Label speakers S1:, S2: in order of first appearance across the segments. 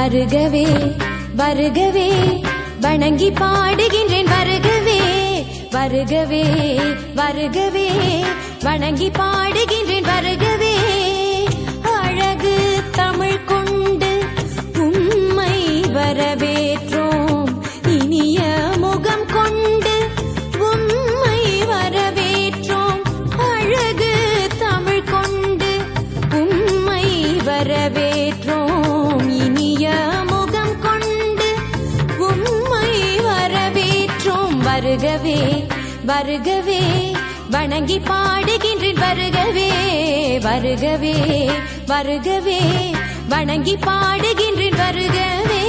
S1: வருகவே வருகவே வணங்கி பாடுகின்றேன் வருகவே வருகவே வருகவே வணங்கி பாடுகின்றேன் வருகவே அழகு தமிழ் கொண்டு உம்மை வரவேற்றோம் இனிய முகம் கொண்டு உம்மை வரவேற்றோம் அழகு தமிழ் கொண்டு உம்மை வரவேற்றோம் இனிய முகம் கொண்டு உம்மை வரவேற்றோம் வருகவே வருகவே வணங்கி பாடுகின்றேன் வருகவே வருகவே வருகவே வணங்கி பாடுகின்றேன் வருகவே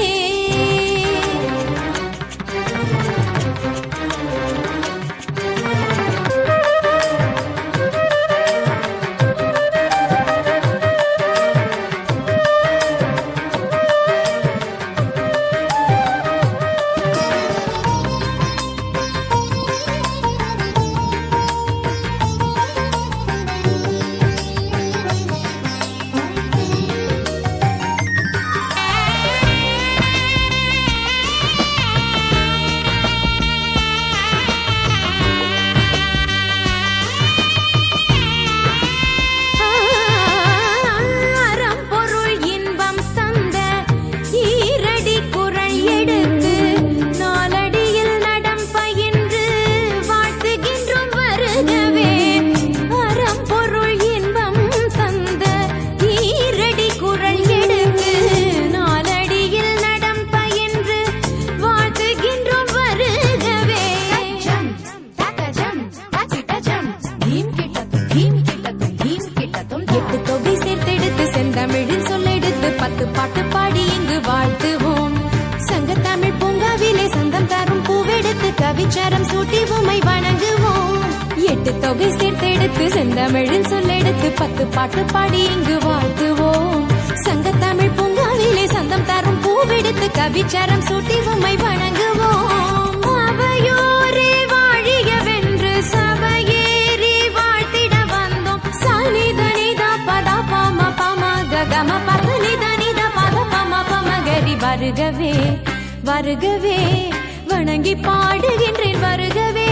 S1: பாட்டு பாடி இங்கு வாழ்த்துவோம் சங்கத்தமிழ் பூங்காவிலே சந்தம் தரும் பூவெடுத்து கவிச்சாரம் சூட்டி உம்மை வணங்குவோம் 8 தொகை சேர்த்தெடுத்து செந்தமிழில் சொல்லெடுத்து 10 பாட்டு பாடி இங்கு வாழ்த்துவோம் சங்கத்தமிழ் பூங்காவிலே சந்தம் தரும் பூவெடுத்து கவிச்சாரம் சூட்டி உம்மை வணங்குவோம் அவையோரே வாழியவென்று சபையேறி வாழ்த்திட வந்தோம் சனிதனிதா பதா பாம பம ககம பசனிதனி வருகவே வருகவே வணங்கி பாடுகின்றேன் வருகவே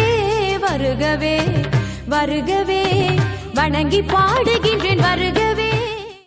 S1: வருகவே வருகவே வணங்கி பாடுகின்றேன் வருகவே